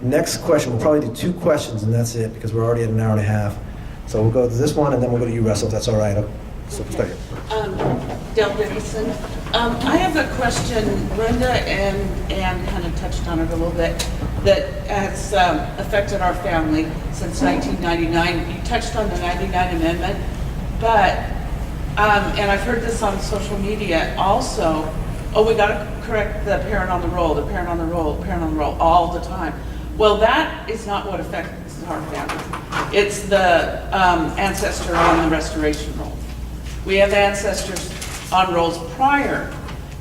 Next question, we'll probably do 2 questions and that's it because we're already at an hour and a half. So we'll go to this one and then we'll go to you, Russell, if that's all right. So we'll start here. Del Dickinson. I have a question. Brenda and Ann kind of touched on it a little bit, that has affected our family since 1999. You touched on the 99 Amendment, but, and I've heard this on social media also, we got to correct the parent on the roll, the parent on the roll, the parent on the roll, all the time. Well, that is not what affects our family. It's the ancestor on the restoration roll. We have ancestors on rolls prior.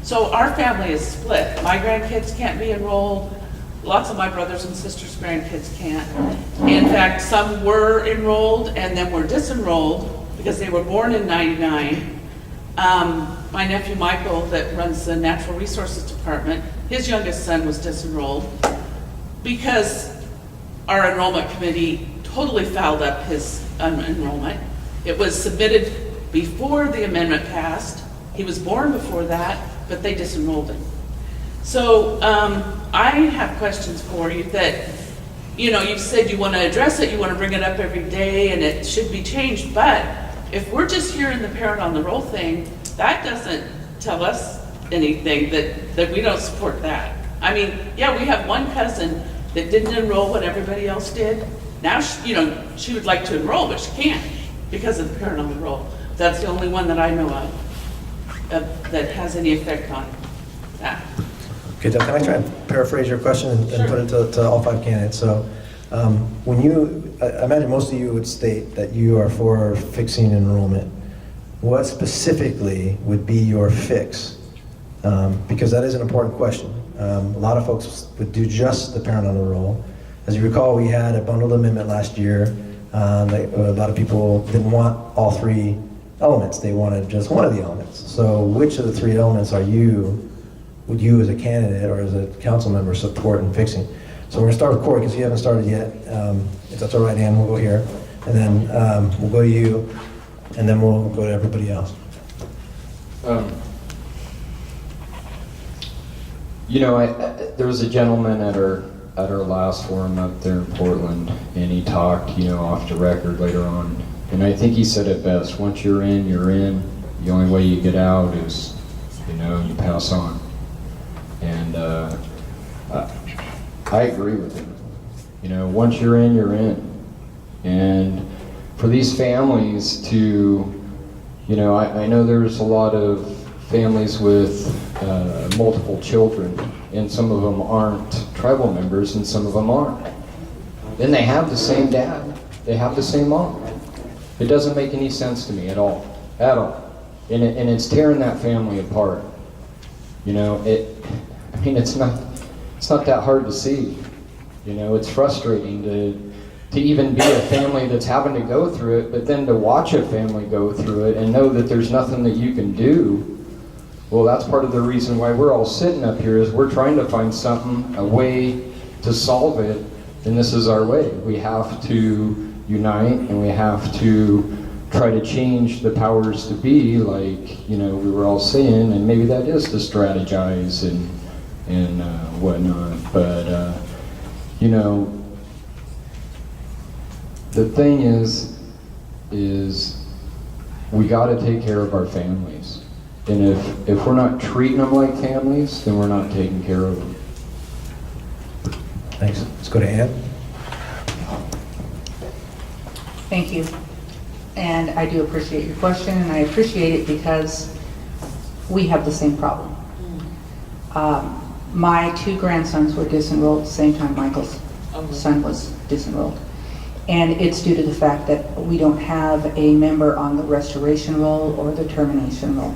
So our family is split. My grandkids can't be enrolled. Lots of my brothers and sisters' grandkids can't. In fact, some were enrolled and then were disenrolled because they were born in 99. My nephew Michael, that runs the Natural Resources Department, his youngest son was disenrolled because our enrollment committee totally fouled up his enrollment. It was submitted before the amendment passed. He was born before that, but they disenrolled him. So I have questions for you that, you know, you've said you want to address it, you want to bring it up every day, and it should be changed. But if we're just hearing the parent on the roll thing, that doesn't tell us anything, that we don't support that. I mean, yeah, we have one cousin that didn't enroll when everybody else did. Now, she would like to enroll, but she can't because of the parent on the roll. That's the only one that I know of that has any effect on that. Okay, Del, can I try and paraphrase your question and Sure. put it to all 5 candidates? So when I imagine most of you would state that you are for fixing enrollment. What specifically would be your fix? Because that is an important question. A lot of folks would do just the parent on the roll. As you recall, we had a bundled amendment last year. A lot of people didn't want all 3 elements. They wanted just one of the elements. So which of the 3 elements would you as a candidate or as a council member support in fixing? So we're going to start with Corey because you haven't started yet. If that's all right, Ann, we'll go here. And then we'll go to you, and then we'll go to everybody else. There was a gentleman at our last forum up there in Portland, and he talked, off the record later on. And I think he said it best: once you're in, you're in. The only way you get out is, you pass on. And I agree with him. Once you're in, you're in. And for these families to, I know there's a lot of families with multiple children, and some of them aren't tribal members, and some of them aren't. Then they have the same dad, they have the same mom. It doesn't make any sense to me at all. And it's tearing that family apart. It's not that hard to see. It's frustrating to even be a family that's having to go through it, but then to watch a family go through it and know that there's nothing that you can do. Well, that's part of the reason why we're all sitting up here, is we're trying to find something, a way to solve it, and this is our way. We have to unite, and we have to try to change the powers to be, like, we were all saying, and maybe that is to strategize and whatnot, but the thing is we got to take care of our families, and if we're not treating them like families, then we're not taking care of them. Thanks. Let's go to Ann. Thank you. And I do appreciate your question, and I appreciate it because we have the same problem. My 2 grandsons were disenrolled at the same time Michael's son was disenrolled. And it's due to the fact that we don't have a member on the restoration roll or the termination roll.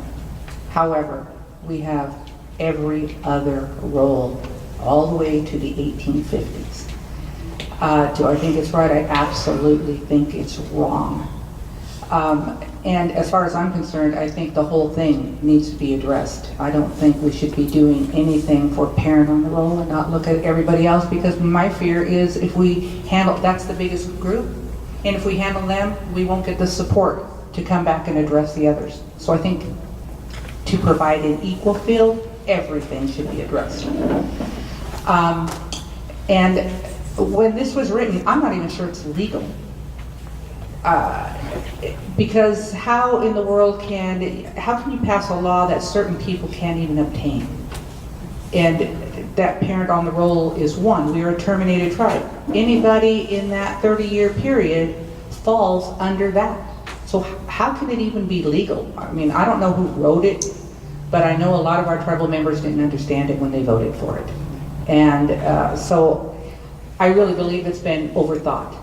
However, we have every other roll all the way to the 1850s. Do I think it's right? I absolutely think it's wrong. And as far as I'm concerned, I think the whole thing needs to be addressed. I don't think we should be doing anything for parent on the roll and not look at everybody else, because my fear is if we handle, that's the biggest group, and if we handle them, we won't get the support to come back and address the others. So I think to provide an equal field, everything should be addressed. And when this was written, I'm not even sure it's legal. Because how in the world how can you pass a law that certain people can't even obtain? And that parent on the roll is one. We are a terminated tribe. Anybody in that 30-year period falls under that. So how can it even be legal? I mean, I don't know who wrote it, but I know a lot of our tribal members didn't understand it when they voted for it. And so I really believe it's been overthought.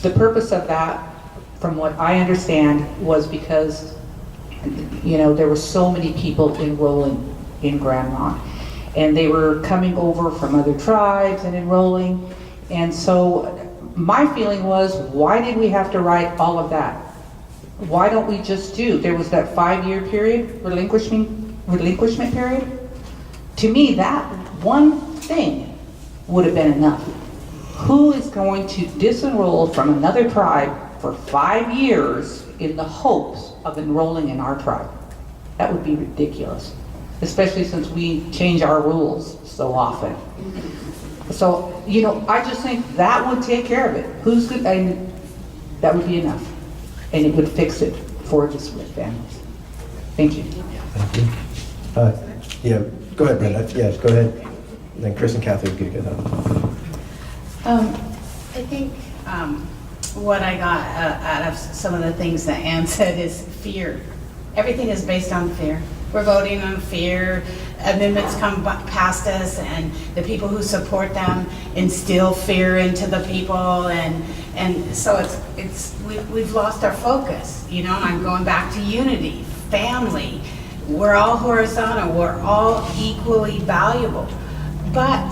The purpose of that, from what I understand, was because, you know, there were so many people enrolling in Grand Ronde, and they were coming over from other tribes and enrolling. And so my feeling was, why did we have to write all of that? Why don't we just there was that 5-year period, relinquishment period? To me, that one thing would have been enough. Who is going to disenroll from another tribe for 5 years in the hopes of enrolling in our tribe? That would be ridiculous, especially since we change our rules so often. So, you know, I just think that would take care of it. And that would be enough. And it would fix it for the split families. Thank you. Thank you. Yeah, go ahead, Brenda. Yes, go ahead. And then Chris and Kathy will get up. I think what I got out of some of the things that Ann said is fear. Everything is based on fear. We're voting on fear. Amendments come past us, and the people who support them instill fear into the people, and so we've lost our focus. You know, I'm going back to unity, family. We're all horizontal. We're all equally valuable, but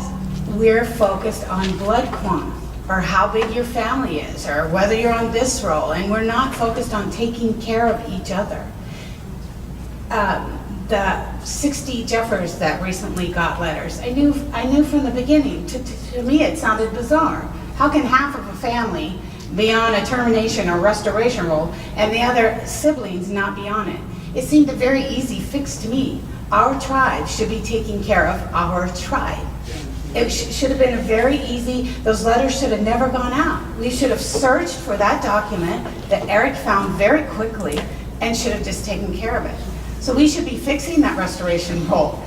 we're focused on blood quantum, or how big your family is, or whether you're on this roll, and we're not focused on taking care of each other. The 60 Jeffers that recently got letters, I knew from the beginning, to me it sounded bizarre. How can half of a family be on a termination or restoration roll and the other siblings not be on it? It seemed a very easy fix to me. Our tribe should be taking care of our tribe. It should have been a very easy, those letters should have never gone out. We should have searched for that document that Eric found very quickly and should have just taken care of it. So we should be fixing that restoration roll.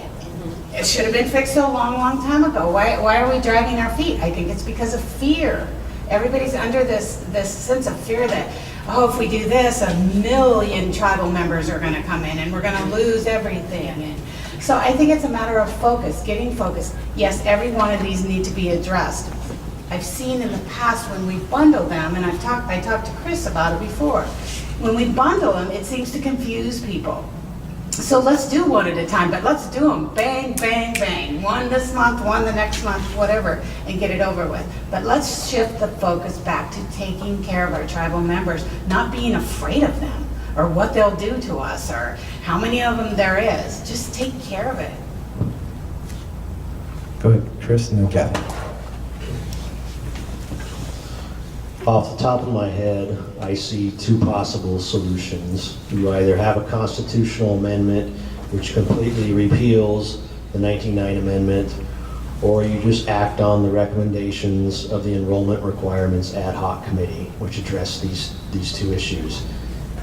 It should have been fixed a long, long time ago. Why are we dragging our feet? I think it's because of fear. Everybody's under this sense of fear that, oh, if we do this, 1 million tribal members are gonna come in and we're gonna lose everything. And so I think it's a matter of focus, getting focused. Yes, every one of these need to be addressed. I've seen in the past when we bundle them, and I talked to Chris about it before, when we bundle them, it seems to confuse people. So let's do one at a time, but let's do them bang, bang, bang. One this month, one the next month, whatever, and get it over with. But let's shift the focus back to taking care of our tribal members, not being afraid of them or what they'll do to us or how many of them there is. Just take care of it. Go ahead, Chris, and then Kathy. Off the top of my head, I see 2 possible solutions. You either have a constitutional amendment which completely repeals the 1909 amendment, or you just act on the recommendations of the enrollment requirements ad hoc committee, which address these 2 issues.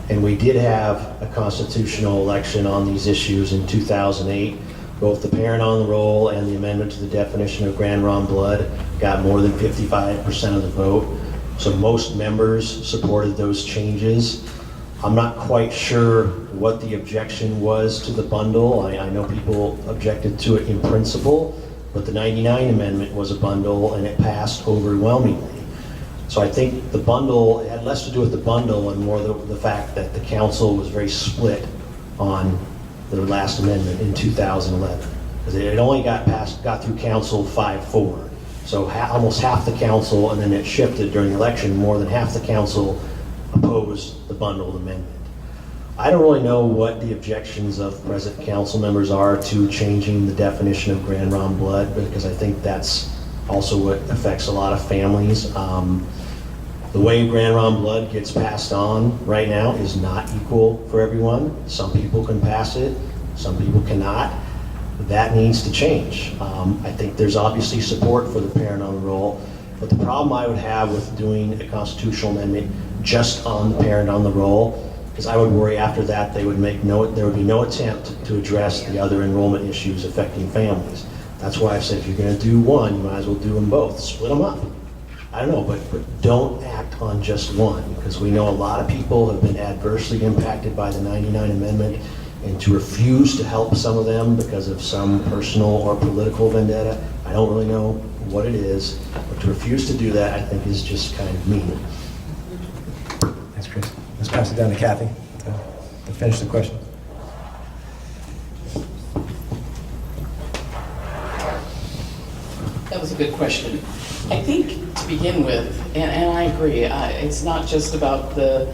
And we did have a constitutional election on these issues in 2008. Both the parent on the roll and the amendment to the definition of Grand Ronde blood got more than 55% of the vote. So most members supported those changes. I'm not quite sure what the objection was to the bundle. I know people objected to it in principle, but the 99 amendment was a bundle and it passed overwhelmingly. So I think the bundle, it had less to do with the bundle and more the fact that the council was very split on the last amendment in 2011. Because it only got through council 5-4. So almost half the council, and then it shifted during the election, more than half the council opposed the bundled amendment. I don't really know what the objections of present council members are to changing the definition of Grand Ronde blood, because I think that's also what affects a lot of families. The way Grand Ronde blood gets passed on right now is not equal for everyone. Some people can pass it, some people cannot. That needs to change. I think there's obviously support for the parent on the roll, but the problem I would have with doing a constitutional amendment just on the parent on the roll is I would worry after that there would be no attempt to address the other enrollment issues affecting families. That's why I've said if you're going to do one, you might as well do them both. Split them up. I don't know, but don't act on just one, because we know a lot of people have been adversely impacted by the 99 Amendment, and to refuse to help some of them because of some personal or political vendetta, I don't really know what it is, but to refuse to do that, I think, is just kind of mean. Thanks, Chris. Let's pass it down to Kathy to finish the question. That was a good question. I think to begin with, and I agree, it's not just about the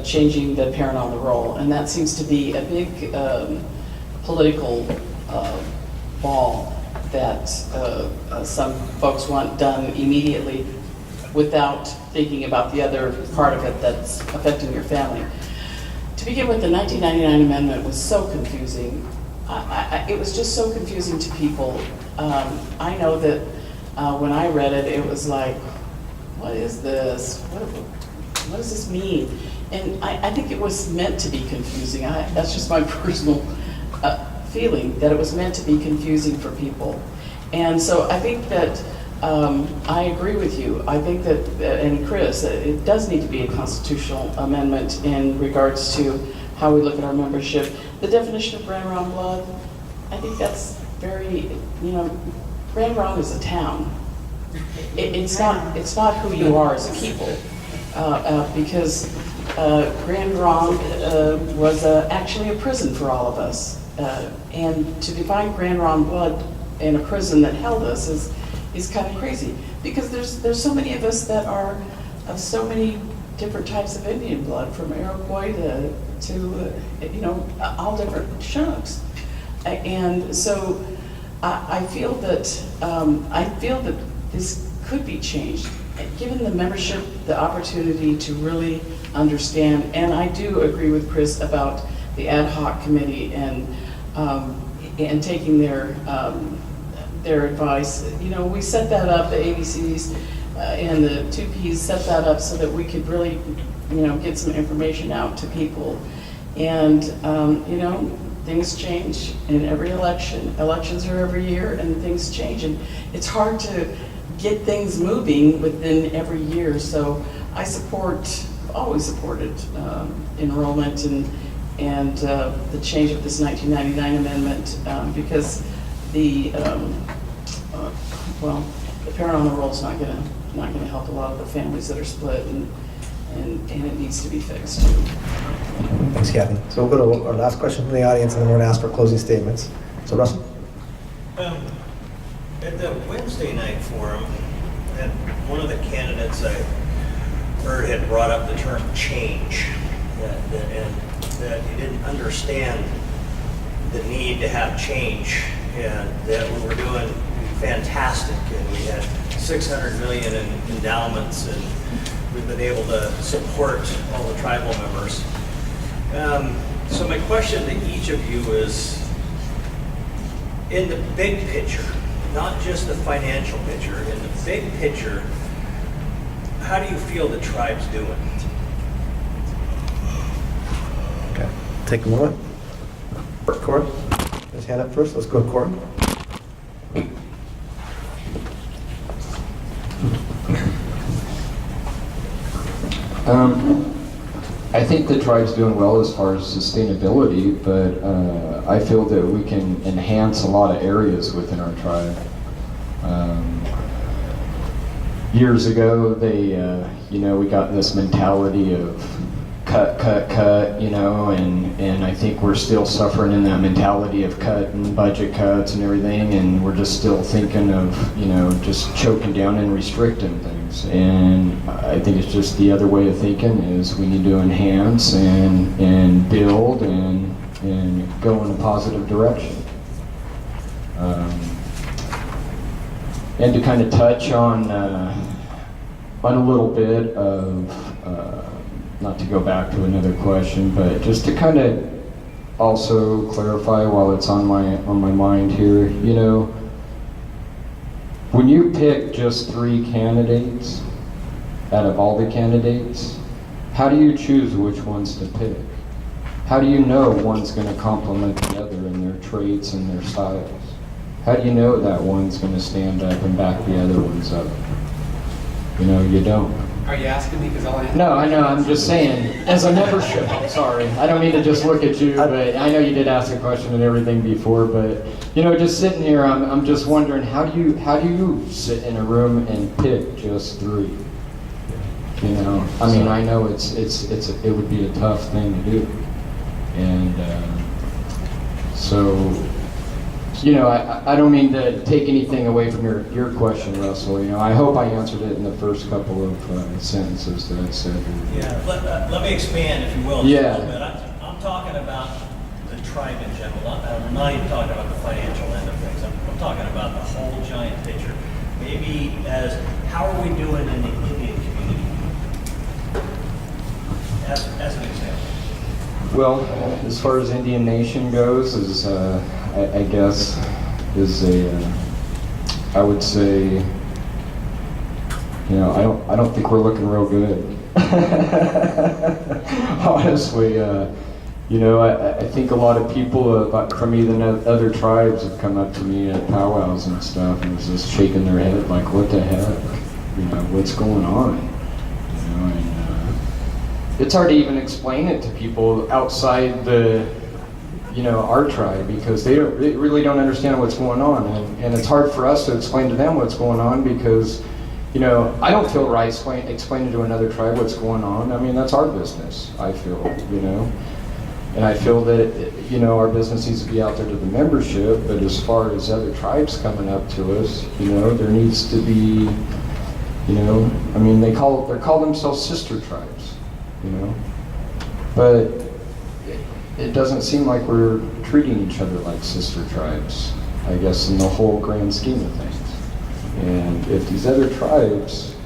changing the parent on the roll, and that seems to be a big political ball that some folks want done immediately without thinking about the other part of it that's affecting your family. To begin with, the 1999 amendment was so confusing. It was just so confusing to people. I know that when I read it, it was like, what is this? What does this mean? And I think it was meant to be confusing. That's just my personal feeling, that it was meant to be confusing for people. And so I think that I agree with you. I think that, and Chris, it does need to be a constitutional amendment in regards to how we look at our membership. The definition of Grand Ronde blood, I think that's very, Grand Ronde is a town. It's not who you are as a people, because Grand Ronde was actually a prison for all of us. And to define Grand Ronde blood in a prison that held us is kind of crazy, because there's so many of us that are of so many different types of Indian blood, from Iroquois to all different chunks. And so I feel that this could be changed, given the membership the opportunity to really understand. And I do agree with Chris about the ad hoc committee and taking their advice. We set that up, the ABCs and the 2Ps set that up so that we could really, get some information out to people. And, things change in every election. Elections are every year, and things change. And it's hard to get things moving within every year. So I always supported enrollment and the change of this 1999 amendment, because the parent on the roll is not going to help a lot of the families that are split, and it needs to be fixed too. Thanks, Kathy. So we'll go to our last question from the audience, and then we're going to ask for closing statements. So Russell? At the Wednesday night forum, and one of the candidates I heard had brought up the term change, and that he didn't understand the need to have change, and that we were doing fantastic, and we had 600 million in endowments, and we've been able to support all the tribal members. So my question to each of you is, in the big picture, not just the financial picture, in the big picture, how do you feel the tribe's doing? Okay. Take a moment. Corey, his hand up first. Let's go to Corey. I think the tribe's doing well as far as sustainability, but I feel that we can enhance a lot of areas within our tribe. Years ago, we got this mentality of cut, and I think we're still suffering in that mentality of cut and budget cuts and everything, and we're just still thinking of, just choking down and restricting things. And I think it's just the other way of thinking is we need to enhance and build and go in a positive direction. And to kind of touch on a little bit of, not to go back to another question, but just to kind of also clarify while it's on my mind here, you know, when you pick just 3 candidates out of all the candidates, how do you choose which ones to pick? How do you know one's going to complement the other in their traits and their styles? How do you know that one's going to stand up and back the other ones up? You know, you don't. Are you asking me? Because I'll answer. No, I know, I'm just saying, as a membership, sorry, I don't mean to just look at you, but I know you did ask a question and everything before, but, you know, just sitting here, I'm just wondering, how do you sit in a room and pick just 3? You know, I mean, I know it would be a tough thing to do. And so, you know, I don't mean to take anything away from your question, Russell. You know, I hope I answered it in the first couple of sentences that I said. Yeah, let me expand, if you will, just a little bit. I'm talking about the tribe in general. I'm not even talking about the financial end of things. I'm talking about the whole giant picture. Maybe as, how are we doing in the Indian community? As an example. Well, as far as Indian Nation goes, is I guess is I would say, you know, I don't think we're looking real good. Honestly, you know, I think a lot of people from even other tribes have come up to me at powwows and stuff and was just shaking their head like, what the heck? You know, what's going on? You know, and it's hard to even explain it to people outside the, you know, our tribe, because they really don't understand what's going on, and it's hard for us to explain to them what's going on because, you know, I don't feel right explaining to another tribe what's going on. I mean, that's our business, I feel, you know, and I feel that, you know, our business needs to be out there to the membership, but as far as other tribes coming up to us, you know, there needs to be, you know, I mean, they call themselves sister tribes, you know, but it doesn't seem like we're treating each other like sister tribes, I guess, in the whole grand scheme of things. And if these other tribes,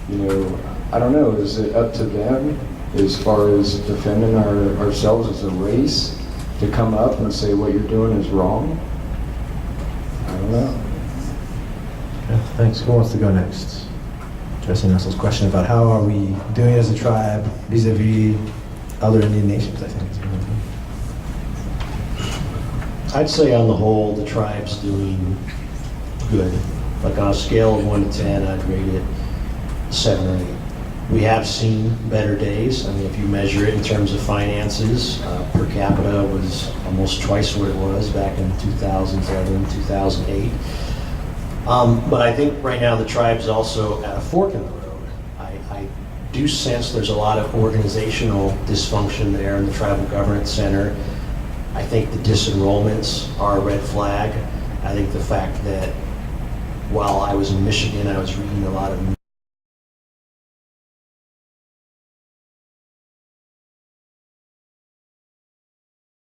you know, I don't know, is it up to them as far as defending ourselves as a race to come up and say what you're doing is wrong? I don't know. Yeah, thanks. Who wants to go next? Addressing Russell's question about how are we doing as a tribe vis-a-vis other Indian nations, I think. I'd say on the whole, the tribe's doing good. Like on a scale of 1 to 10, I'd rate it 7 or 8. We have seen better days. I mean, if you measure it in terms of finances, per capita was almost twice what it was back in 2007, 2008. But I think right now the tribe's also at a fork in the road. I do sense there's a lot of organizational dysfunction there in the Tribal Governance Center. I think the disenrollments are a red flag. I think the fact that while I was in Michigan, I was reading a lot of